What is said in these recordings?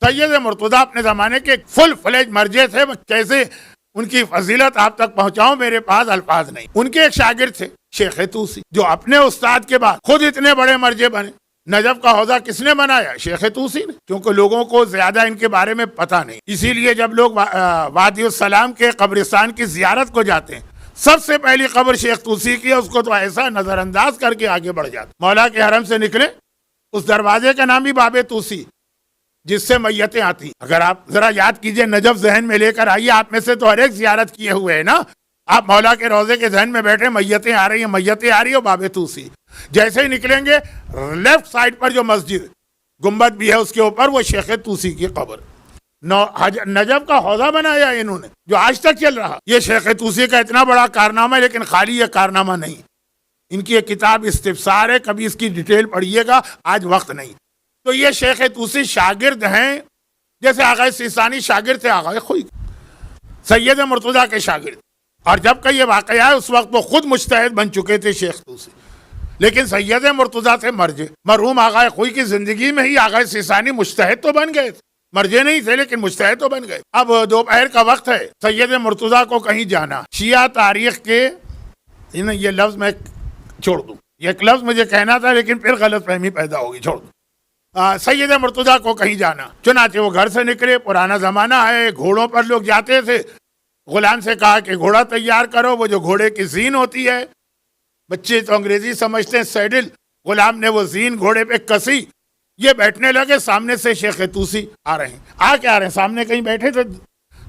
سید مرتضی اپنے زمانے کے فل فلیج مرجع تھے، کیسے ان کی فضیلت آپ تک پہنچاؤں میرے پاس الفاظ نہیں۔ ان کے ایک شاگرد تھے شیخ طوسی، جو اپنے استاد کے بعد خود اتنے بڑے مرجع بنے۔ نجف کا حوضہ کس نے بنایا؟ شیخ طوسی نے، کیونکہ لوگوں کو زیادہ ان کے بارے میں پتہ نہیں، اسی لیے جب لوگ وادی السلام کے قبرستان کی زیارت کو جاتے ہیں، سب سے پہلی قبر شیخ طوسی کی ہے، اس کو تو ایسا نظر انداز کر کے آگے بڑھ جاتے۔ مولا کے حرم سے نکلے، اس دروازے کا نام بھی باب طوسی، جس سے میتیں آتی۔ اگر آپ ذرا یاد کیجئے، نجف ذہن میں لے کر آئیے، آپ میں سے تو ہر ایک زیارت کیے ہوئے ہیں نا، آپ مولا کے روضے کے ذہن میں بیٹھے، میتیں آ رہی ہیں، میتیں آ رہی ہیں، باب طوسی۔ جیسے ہی نکلیں گے، لیفٹ سائڈ پر جو مسجد گنبد بھی ہے اس کے اوپر، وہ شیخ طوسی کی قبر۔ نجف کا حوضہ بنایا انہوں نے، جو آج تک چل رہا۔ یہ شیخ طوسی کا اتنا بڑا کارنامہ ہے، لیکن خالی یہ کارنامہ نہیں، ان کی ایک کتاب استفسار ہے، کبھی اس کی ڈیٹیل پڑھیے گا، آج وقت نہیں۔ تو یہ شیخ طوسی شاگرد ہیں، جیسے آغا سیستانی شاگرد تھے آغا خوئی، سید مرتضی کے شاگرد۔ اور جب کہ یہ واقعہ ہے، اس وقت وہ خود مجتہد بن چکے تھے شیخ طوسی، لیکن سید مرتضی تھے مرجع۔ مرحوم آغا خوئی کی زندگی میں ہی آغا سیستانی مجتہد تو بن گئے تھے، مرجع نہیں تھے لیکن مجتہد تو بن گئے۔ اب دوپہر کا وقت ہے، سید مرتضی کو کہیں جانا۔ شیعہ تاریخ کے یہ لفظ میں چھوڑ دوں، یہ ایک لفظ مجھے کہنا تھا لیکن پھر غلط فہمی پیدا ہوگی، چھوڑ دوں۔ سید مرتضی کو کہیں جانا، چنانچہ وہ گھر سے نکلے۔ پرانا زمانہ ہے، گھوڑوں پر لوگ جاتے تھے۔ غلام سے کہا کہ گھوڑا تیار کرو، وہ جو گھوڑے کی زین ہوتی ہے، بچے تو انگریزی سمجھتے ہیں سیڈل، غلام نے وہ زین گھوڑے پہ کسی۔ یہ بیٹھنے لگے، سامنے سے شیخ طوسی آ رہے ہیں۔ آ رہے ہیں سامنے کہیں بیٹھے تھے،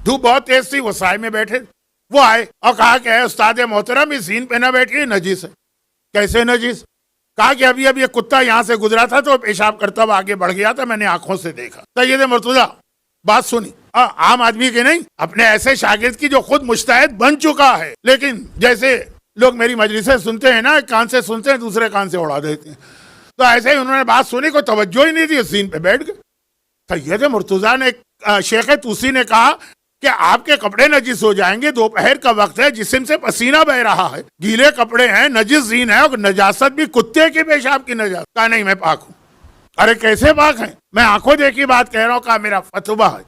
دھوپ بہت تیز تھی، وہ سائے میں بیٹھے، وہ آئے اور کہا کہ اے استاد محترم، اس زین پہ نہ بیٹھیے، نجس ہے۔ کیسے نجس؟ کہا کہ ابھی یہ کتا یہاں سے گزرا تھا تو پیشاب کرتا ہوا آگے بڑھ گیا تھا، میں نے آنکھوں سے دیکھا۔ سید مرتضی بات سنی، عام آدمی کی نہیں، اپنے ایسے شاگرد کی جو خود مجتہد بن چکا ہے، لیکن جیسے لوگ میری مجلسیں سنتے ہیں نا، ایک کان سے سنتے ہیں دوسرے کان سے اڑا دیتے ہیں، تو ایسے ہی انہوں نے بات سنی، کوئی توجہ ہی نہیں دی، اس زین پہ بیٹھ گئے۔ سید مرتضی نے، شیخ طوسی نے کہا کہ آپ کے کپڑے نجس ہو جائیں گے، دوپہر کا وقت ہے، جسم سے پسینہ بہ رہا ہے، گیلے کپڑے ہیں، نجس زین ہے، اور نجاست بھی کتے کے پیشاب کی نجاست۔ کہا نہیں، میں پاک ہوں۔ ارے کیسے پاک ہیں؟ میں آنکھوں دیکھی بات کہہ رہا ہوں۔ کہا میرا فتویٰ ہے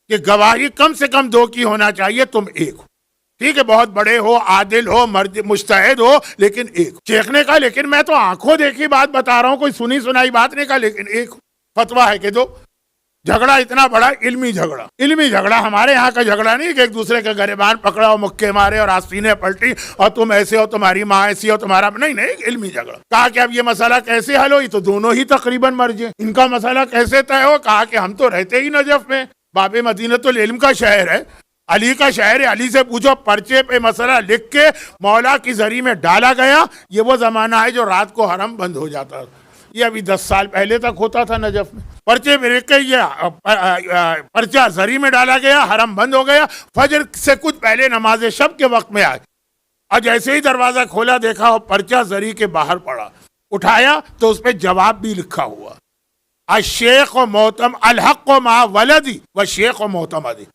کہ گواہی کم سے کم 2 کی ہونا چاہیے، تم 1 ہو، ٹھیک ہے، بہت بڑے ہو، عادل ہو، مجتہد ہو، لیکن 1 ہو۔ شیخ نے کہا لیکن میں تو آنکھوں دیکھی بات بتا رہا ہوں، کوئی سنی سنائی بات نہیں، کہا لیکن 1 ہو۔ فتویٰ ہے کہ 2۔ جھگڑا اتنا بڑا علمی جھگڑا ہمارے یہاں کا جھگڑا نہیں کہ ایک دوسرے کے گریبان پکڑا اور مکے مارے اور آستینیں پلٹی اور تم ایسے ہو، تمہاری ماں ایسی ہو، تمہارا نہیں، علمی جھگڑا۔ کہا کہ اب یہ مسئلہ کیسے حل ہو؟ یہ تو دونوں ہی تقریباً مرجع، ان کا مسئلہ کیسے طے ہو؟ کہا کہ ہم تو رہتے ہی نجف میں، باب مدینۃ العلم کا شہر ہے، علی کا شہر ہے، علی سے پوچھو۔ پرچے پہ مسئلہ لکھ کے مولا کی زری میں ڈالا گیا۔ یہ وہ زمانہ ہے جو رات کو حرم بند ہو جاتا، یہ ابھی 10 سال پہلے تک ہوتا تھا نجف میں۔ پرچے میں لکھ کے یہ پرچہ زری میں ڈالا گیا، حرم بند ہو گیا۔ فجر سے کچھ پہلے نماز شب کے وقت میں آئے، اور جیسے ہی دروازہ کھولا دیکھا وہ پرچہ زری کے باہر پڑا، اٹھایا تو اس پہ جواب بھی لکھا ہوا، الشیخ و محتم الحق و مع ولدی و شیخ و معتمدی،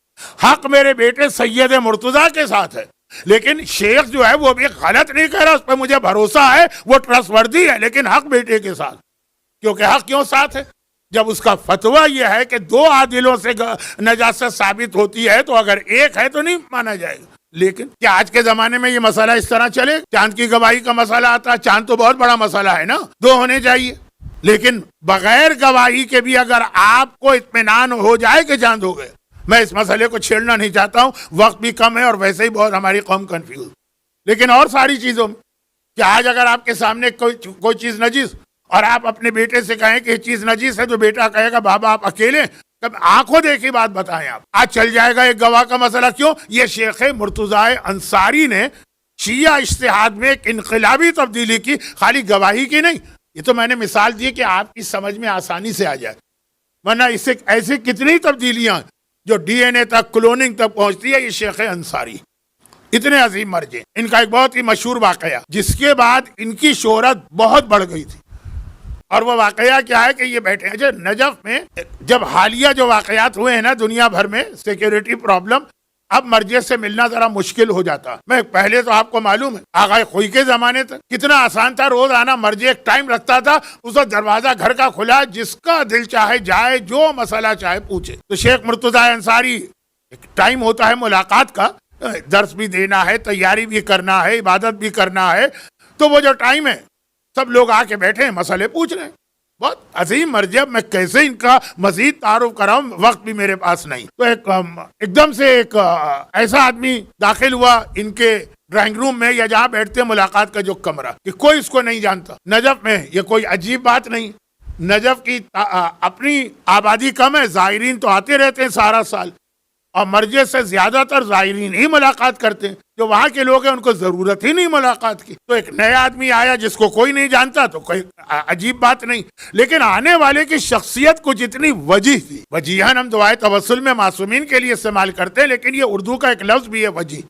حق میرے بیٹے سید مرتضی کے ساتھ ہے، لیکن شیخ جو ہے وہ بھی غلط نہیں کہہ رہا، اس پہ مجھے بھروسہ ہے، وہ ٹرسٹ وردی ہے، لیکن حق بیٹے کے ساتھ۔ کیونکہ حق کیوں ساتھ ہے؟ جب اس کا فتویٰ یہ ہے کہ 2 عادلوں سے نجاست ثابت ہوتی ہے تو اگر 1 ہے تو نہیں مانا جائے گا۔ لیکن کیا آج کے زمانے میں یہ مسئلہ اس طرح چلے؟ چاند کی گواہی کا مسئلہ آتا ہے، چاند تو بہت بڑا مسئلہ ہے نا، 2 ہونے چاہیے، لیکن بغیر گواہی کے بھی اگر آپ کو اطمینان ہو جائے کہ چاند ہو گئے۔ میں اس مسئلے کو چھیڑنا نہیں چاہتا ہوں، وقت بھی کم ہے اور ویسے ہی بہت ہماری قوم کنفیوز، لیکن اور ساری چیزوں میں کہ آج اگر آپ کے سامنے کوئی چیز نجس اور آپ اپنے بیٹے سے کہیں کہ یہ چیز نجس ہے، تو بیٹا کہے گا بابا آپ اکیلے، تب آنکھوں دیکھی بات بتائیں آپ، آج چل جائے گا ایک گواہ کا مسئلہ۔ کیوں؟ یہ شیخ مرتضی انصاری نے شیعہ اجتہاد میں ایک انقلابی تبدیلی کی، خالی گواہی کی نہیں۔ یہ تو میں نے مثال دی کہ آپ کی سمجھ میں آسانی سے آ جائے، ورنہ اس سے ایسی کتنی تبدیلیاں جو ڈی این اے تک، کلوننگ تک پہنچتی ہے۔ یہ شیخ انصاری اتنے عظیم مرجع، ان کا ایک بہت ہی مشہور واقعہ جس کے بعد ان کی شہرت بہت بڑھ گئی تھی، اور وہ واقعہ کیا ہے کہ یہ بیٹھے ہیں نجف میں، جب حالیہ جو واقعات ہوئے ہیں نا دنیا بھر میں، سیکیورٹی پرابلم، اب مرجع سے ملنا ذرا مشکل ہو جاتا. میں پہلے تو آپ کو معلوم ہے آغا خوئی کے زمانے تک کتنا آسان تھا, روز آنا. مرجع ایک ٹائم رکھتا تھا, اس وقت دروازہ گھر کا کھلا, جس کا دل چاہے جائے, جو مسئلہ چاہے پوچھے. تو شیخ مرتضیٰ انصاری ایک ٹائم ہوتا ہے ملاقات کا, درس بھی دینا ہے, تیاری بھی کرنا ہے, عبادت بھی کرنا ہے, تو وہ جو ٹائم ہے سب لوگ آ کے بیٹھے ہیں, مسئلے پوچھ رہے ہیں. بہت عظیم مرجع, میں کیسے ان کا مزید تعارف کراؤں, وقت بھی میرے پاس نہیں. تو ایک دم سے ایک ایسا آدمی داخل ہوا ان کے ڈرائنگ روم میں یا جہاں بیٹھتے ہیں ملاقات کا جو کمرہ, کہ کوئی اس کو نہیں جانتا. نجف میں یہ کوئی عجیب بات نہیں, نجف کی اپنی آبادی کم ہے, زائرین تو آتے رہتے ہیں سارا سال, اور مرجع سے زیادہ تر زائرین ہی ملاقات کرتے ہیں. جو وہاں کے لوگ ہیں ان کو ضرورت ہی نہیں ملاقات کی. تو ایک نیا آدمی آیا جس کو کوئی نہیں جانتا, تو کوئی عجیب بات نہیں. لیکن آنے والے کی شخصیت کچھ اتنی وجیح تھی. وجیحاً ہم دعائے توسل میں معصومین کے لیے استعمال کرتے ہیں, لیکن یہ اردو کا ایک لفظ بھی ہے وجیح,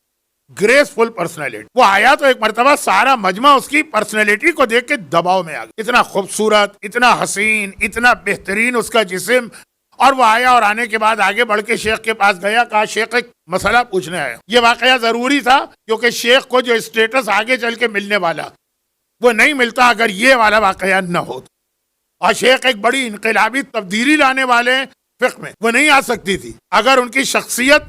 گریسفل پرسنالٹی. وہ آیا تو ایک مرتبہ سارا مجمع اس کی پرسنالٹی کو دیکھ کے دباؤ میں آ گیا. اتنا خوبصورت, اتنا حسین, اتنا بہترین اس کا جسم. اور وہ آیا اور آنے کے بعد آگے بڑھ کے شیخ کے پاس گیا, کہا شیخ ایک مسئلہ پوچھنے آیا. یہ واقعہ ضروری تھا کیونکہ شیخ کو جو اسٹیٹس آگے چل کے ملنے والا وہ نہیں ملتا اگر یہ والا واقعہ نہ ہو. اور شیخ ایک بڑی انقلابی تبدیلی لانے والے فقہ میں, وہ نہیں آ سکتی تھی اگر ان کی شخصیت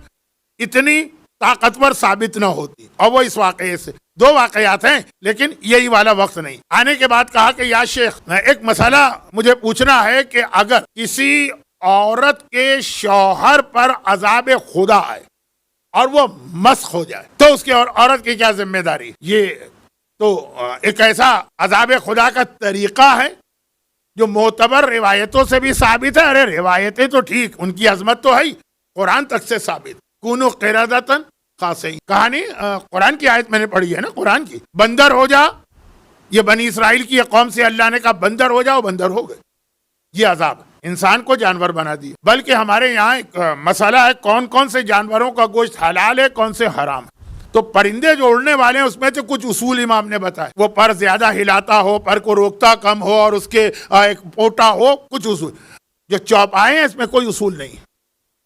اتنی طاقتور ثابت نہ ہوتی. اور وہ اس واقعے سے, دو واقعات ہیں لیکن یہی والا وقت نہیں. آنے کے بعد کہا کہ یا شیخ ایک مسئلہ مجھے پوچھنا ہے کہ اگر کسی عورت کے شوہر پر عذاب خدا آئے اور وہ مسخ ہو جائے تو اس کی عورت کی کیا ذمہ داری؟ یہ تو ایک ایسا عذاب خدا کا طریقہ ہے جو معتبر روایتوں سے بھی ثابت ہے. ارے روایتیں تو ٹھیک, ان کی عظمت تو ہے ہی, قرآن تک سے ثابت. کونو قردۃ خاسئین, کہانی قرآن کی آیت میں نے پڑھی ہے نا, قرآن کی. بندر ہو جا, یہ بنی اسرائیل کی قوم سے اللہ نے کہا بندر ہو جاؤ, بندر ہو گئے. یہ عذاب انسان کو جانور بنا دیا. بلکہ ہمارے یہاں ایک مسئلہ ہے کون کون سے جانوروں کا گوشت حلال ہے, کون سے حرام. تو پرندے جو اڑنے والے ہیں اس میں سے کچھ اصول امام نے بتائے. وہ پر زیادہ ہلاتا ہو, پر کو روکتا کم ہو, اور اس کے ایک پوٹا ہو, کچھ اصول. جو چوپائے ہیں اس میں کوئی اصول نہیں.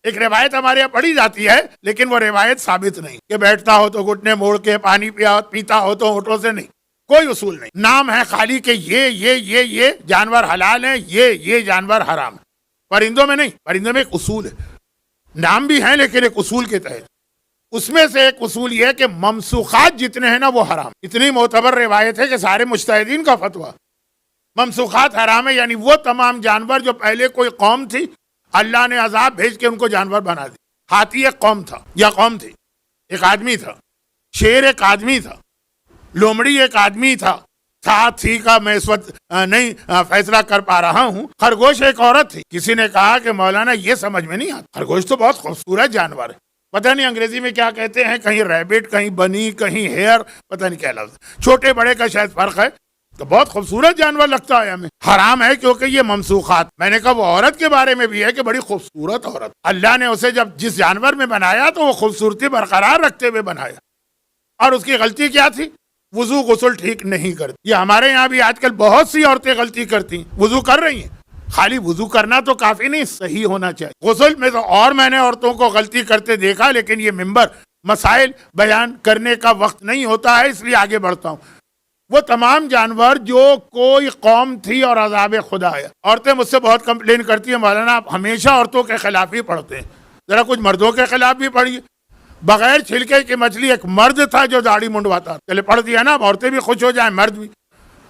ایک روایت ہمارے یہاں پڑھی جاتی ہے لیکن وہ روایت ثابت نہیں کہ بیٹھتا ہو تو گھٹنے موڑ کے, پانی پیتا ہو تو ہونٹوں سے, نہیں, کوئی اصول نہیں. نام ہے خالی کہ یہ جانور حلال ہیں, یہ جانور حرام ہے. پرندوں میں نہیں, پرندوں میں ایک اصول ہے. نام بھی ہیں لیکن ایک اصول کے تحت. اس میں سے ایک اصول یہ ہے کہ ممسوخات جتنے ہیں نا وہ حرام. اتنی معتبر روایت ہے کہ سارے مجتہدین کا فتویٰ ممسوخات حرام ہے. یعنی وہ تمام جانور جو پہلے کوئی قوم تھی اللہ نے عذاب بھیج کے ان کو جانور بنا دی. ہاتھی ایک قوم تھا یا قوم تھی, ایک آدمی تھا. شیر ایک آدمی تھا. لومڑی ایک آدمی تھا. تھی کا میں اس وقت نہیں فیصلہ کر پا رہا ہوں. خرگوش ایک عورت تھی. کسی نے کہا کہ مولانا یہ سمجھ میں نہیں آتا, خرگوش تو بہت خوبصورت جانور ہے, پتہ نہیں انگریزی میں کیا کہتے ہیں, کہیں ریبٹ, کہیں بنی, کہیں ہیئر, پتہ نہیں کیا لفظ, چھوٹے بڑے کا شاید فرق ہے. تو بہت خوبصورت جانور لگتا ہے ہمیں. حرام ہے کیونکہ یہ ممسوخات. میں نے کہا وہ عورت کے بارے میں بھی ہے کہ بڑی خوبصورت عورت, اللہ نے اسے جب جس جانور میں بنایا تو وہ خوبصورتی برقرار رکھتے ہوئے بنایا. اور اس کی غلطی کیا تھی؟ وضو غسل ٹھیک نہیں کرتی. یہ ہمارے یہاں بھی آج کل بہت سی عورتیں غلطی کرتی ہیں. وضو کر رہی ہیں, خالی وضو کرنا تو کافی نہیں, صحیح ہونا چاہیے. غسل میں تو اور میں نے عورتوں کو غلطی کرتے دیکھا, لیکن یہ منبر مسائل بیان کرنے کا وقت نہیں ہوتا ہے, اس لیے آگے بڑھتا ہوں. وہ تمام جانور جو کوئی قوم تھی اور عذاب خدا ہے. عورتیں مجھ سے بہت کمپلین کرتی ہیں, مولانا آپ ہمیشہ عورتوں کے خلاف ہی پڑھتے ہیں, ذرا کچھ مردوں کے خلاف بھی پڑھیے. بغیر چھلکے کی مچھلی ایک مرد تھا جو داڑھی منڈواتا, چلے پڑھ دیا نا, اب عورتیں بھی خوش ہو جائیں, مرد بھی.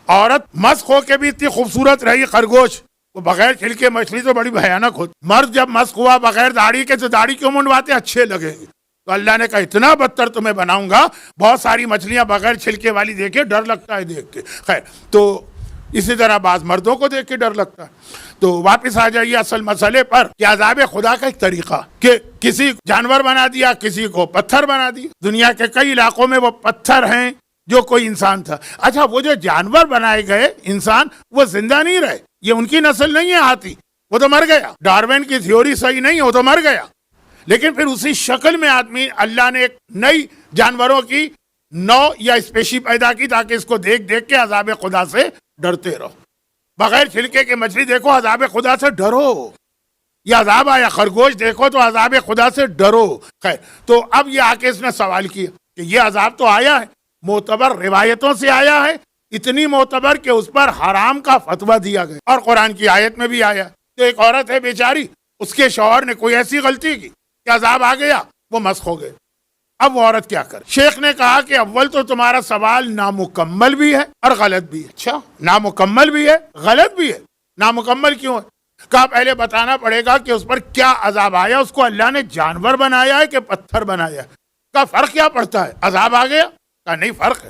عورت مسخ ہو کے بھی اتنی خوبصورت رہی خرگوش, وہ بغیر چھلکے مچھلی تو بڑی بھیانک ہوتی. مرد جب مسخ ہوا بغیر داڑھی کے تو داڑھی کیوں منڈواتے, اچھے لگیں گے. تو اللہ نے کہا اتنا بدتر تمہیں بناؤں گا. بہت ساری مچھلیاں بغیر چھلکے والی دیکھے ڈر لگتا ہے دیکھ کے. خیر, تو اسی طرح بعض مردوں کو دیکھ کے ڈر لگتا ہے. تو واپس آ جائیے اصل مسئلے پر کہ عذاب خدا کا ایک طریقہ کہ کسی جانور بنا دیا, کسی کو پتھر بنا دیا. دنیا کے کئی علاقوں میں وہ پتھر ہیں جو کوئی انسان تھا. اچھا, وہ جو جانور بنائے گئے انسان وہ زندہ نہیں رہے, یہ ان کی نسل نہیں ہے ہاتھی, وہ تو مر گیا. ڈارون کی تھیوری صحیح نہیں ہے, وہ تو مر گیا. لیکن پھر اسی شکل میں آدمی اللہ نے ایک نئی جانوروں کی نو یا اسپیشی پیدا کی تاکہ اس کو دیکھ دیکھ کے عذاب خدا سے ڈرتے رہو. بغیر چھلکے کے مچھلی دیکھو, عذاب خدا سے ڈرو. یہ عذاب آیا خرگوش دیکھو تو عذاب خدا سے ڈرو. خیر تو اب یہ آ کے اس نے سوال کیا کہ یہ عذاب تو آیا ہے, معتبر روایتوں سے آیا ہے, اتنی معتبر کہ اس پر حرام کا فتویٰ دیا گیا اور قرآن کی آیت میں بھی آیا. تو ایک عورت ہے بیچاری, اس کے شوہر نے کوئی ایسی غلطی کی کہ عذاب آ گیا, وہ مسخ ہو گئے. اب وہ عورت کیا کر؟ شیخ نے کہا کہ اول تو تمہارا سوال نامکمل بھی ہے اور غلط بھی ہے. اچھا نامکمل بھی ہے غلط بھی ہے, نامکمل کیوں ہے؟ کہا پہلے بتانا پڑے گا کہ اس پر کیا عذاب آیا, اس کو اللہ نے جانور بنایا ہے کہ پتھر بنایا ہے. کہا فرق کیا پڑتا ہے, عذاب آ گیا؟ کہا نہیں فرق ہے,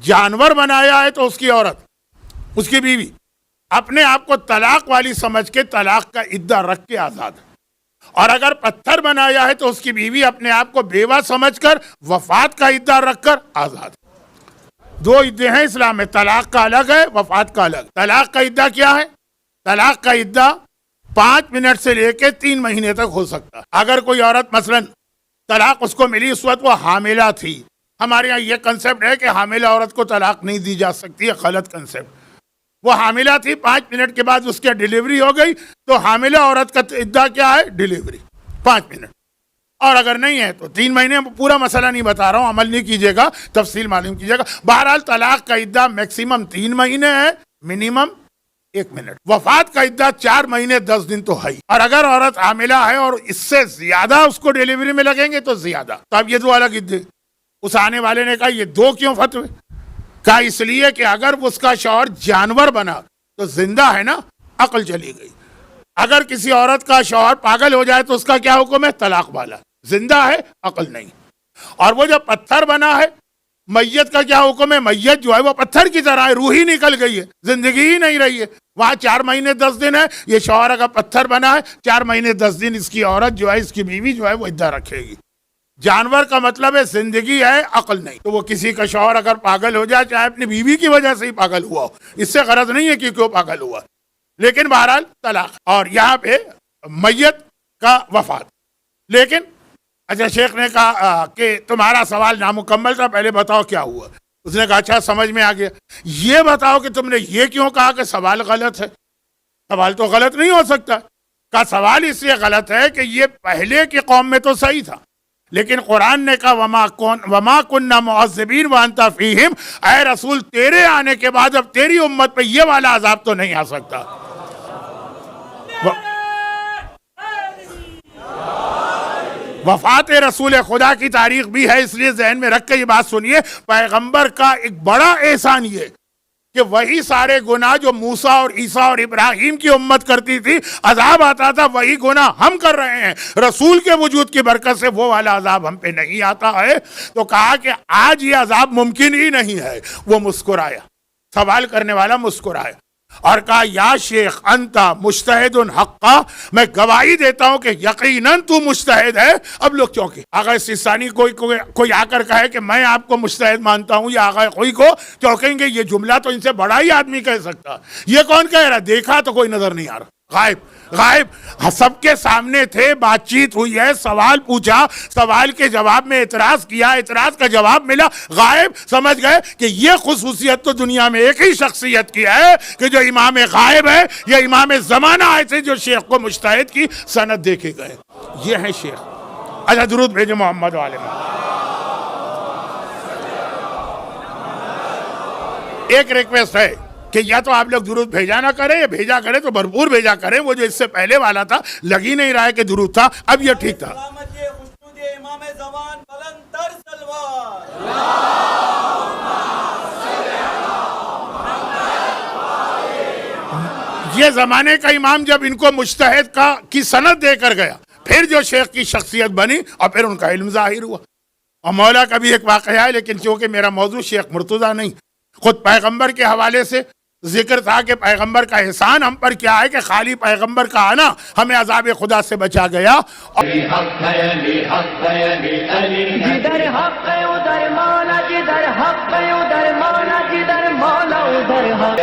جانور بنایا ہے تو اس کی عورت, اس کی بیوی اپنے آپ کو طلاق والی سمجھ کے طلاق کا عدہ رکھ کے آزاد ہے, اور اگر پتھر بنایا ہے تو اس کی بیوی اپنے آپ کو بیوہ سمجھ کر وفات کا عدہ رکھ کر آزاد ہے. دو عدے ہیں اسلام میں, طلاق کا الگ ہے, وفات کا الگ. طلاق کا عدہ کیا ہے؟ طلاق کا عدہ 5 منٹ سے لے کے 3 مہینے تک ہو سکتا ہے. اگر کوئی عورت مثلا طلاق اس کو ملی اس وقت وہ حاملہ تھی, ہمارے یہاں یہ کنسپٹ ہے کہ حاملہ عورت کو طلاق نہیں دی جا سکتی, ہے غلط کنسپٹ. وہ حاملہ تھی, 5 منٹ کے بعد اس کی ڈیلیوری ہو گئی, تو حاملہ عورت کا عدہ کیا ہے؟ Delivery 5 minute. اور اگر نہیں ہے تو 3 مہینے. پورا مسئلہ نہیں بتا رہا ہوں, عمل نہیں کیجیے گا, تفصیل معلوم کیجیے گا. بہرحال طلاق کا عدہ میکسیمم 3 مہینے ہے, منیمم 1 منٹ. وفات کا عدہ 4 مہینے 10 دن تو ہے. اور اگر عورت حاملہ ہے اور اس سے زیادہ اس کو ڈیلیوری میں لگیں گے تو زیادہ. تو اب یہ 2 الگ عدے. اس آنے والے نے کہا یہ 2 کیوں فتوے؟ کہا اس لیے کہ اگر اس کا شوہر جانور بنا تو زندہ ہے نا, عقل چلی گئی. اگر کسی عورت کا شوہر پاگل ہو جائے تو اس کا کیا حکم ہے؟ طلاق والا. زندہ ہے, عقل نہیں. اور وہ جو پتھر بنا ہے, میت کا کیا حکم ہے؟ میت جو ہے وہ پتھر کی طرح ہے, روح ہی نکل گئی ہے, زندگی ہی نہیں رہی ہے. وہاں 4 مہینے 10 دن ہے. یہ شوہر اگر پتھر بنا ہے, 4 مہینے 10 دن اس کی عورت جو ہے, اس کی بیوی جو ہے وہ عدہ رکھے گی. جانور کا مطلب ہے زندگی ہے, عقل نہیں. تو وہ کسی کا شوہر اگر پاگل ہو جائے, چاہے اپنی بیوی کی وجہ سے ہی پاگل ہوا ہو, اس سے غرض نہیں ہے کہ کیوں پاگل ہوا, لیکن بہرحال طلاق. اور یہاں پہ میت کا وفات. لیکن اچھا شیخ نے کہا کہ تمہارا سوال نامکمل تھا, پہلے بتاؤ کیا ہوا. اس نے کہا اچھا سمجھ میں آ گیا. یہ بتاؤ کہ تم نے یہ کیوں کہا کہ سوال غلط ہے؟ سوال تو غلط نہیں ہو سکتا. کہا سوال اس لیے غلط ہے کہ یہ پہلے کی قوم میں تو صحیح تھا, لیکن قرآن نے کہا وما کننا معذبین وانت فیہم, اے رسول تیرے آنے کے بعد اب تیری امت پہ یہ والا عذاب تو نہیں آ سکتا. وفات رسول خدا کی تاریخ بھی ہے, اس لیے ذہن میں رکھ کے یہ بات سنیے. پیغمبر کا ایک بڑا احسان یہ کہ وہی سارے گناہ جو موسیٰ اور عیسیٰ اور ابراہیم کی امت کرتی تھی, عذاب آتا تھا, وہی گناہ ہم کر رہے ہیں. رسول کے وجود کی برکت سے وہ والا عذاب ہم پہ نہیں آتا ہے. تو کہا کہ آج یہ عذاب ممکن ہی نہیں ہے. وہ مسکرایا, سوال کرنے والا مسکرایا اور کہا یا شیخ انتا مجتہد حقا, میں گواہی دیتا ہوں کہ یقیناً تو مجتہد ہے. اب لوگ چونکے. آغا سیستانی کوئی آ کر کہے کہ میں آپ کو مجتہد مانتا ہوں, یا آغا کوئی کو چونکیں گے, یہ جملہ تو ان سے بڑا ہی آدمی کہہ سکتا. یہ کون کہہ رہا؟ دیکھا تو کوئی نظر نہیں آ رہا, غائب سب کے سامنے تھے, بات چیت ہوئی ہے, سوال پوچھا, سوال کے جواب میں اعتراض کیا, اعتراض کا جواب ملا, غائب. سمجھ گئے کہ یہ خصوصیت تو دنیا میں ایک ہی شخصیت کی ہے کہ جو امام غائب ہے, یا امام زمانہ آئے تھے جو شیخ کو مجتہد کی سند دے کے گئے. یہ ہے شیخ. اچھا درود بھیجو محمد والے میں. ایک ریکویسٹ ہے کہ یا تو آپ لوگ درود بھیجا نہ کریں, یا بھیجا کریں تو بھرپور بھیجا کریں. وہ جو اس سے پہلے والا تھا لگ ہی نہیں رہا ہے کہ درود تھا, اب یہ ٹھیک تھا. یہ زمانے کا امام جب ان کو مجتہد کی سند دے کر گیا, پھر جو شیخ کی شخصیت بنی اور پھر ان کا علم ظاہر ہوا. اور مولا کا بھی ایک واقعہ ہے, لیکن چونکہ میرا موضوع شیخ مرتضیٰ نہیں, خود پیغمبر کے حوالے سے ذکر تھا کہ پیغمبر کا احسان ہم پر کیا ہے کہ خالی پیغمبر کا آنا ہمیں عذاب خدا سے بچا گیا. جدھر حق ہے ادھر مولا, جدھر حق ہے ادھر مولا, جدھر مولا ادھر حق.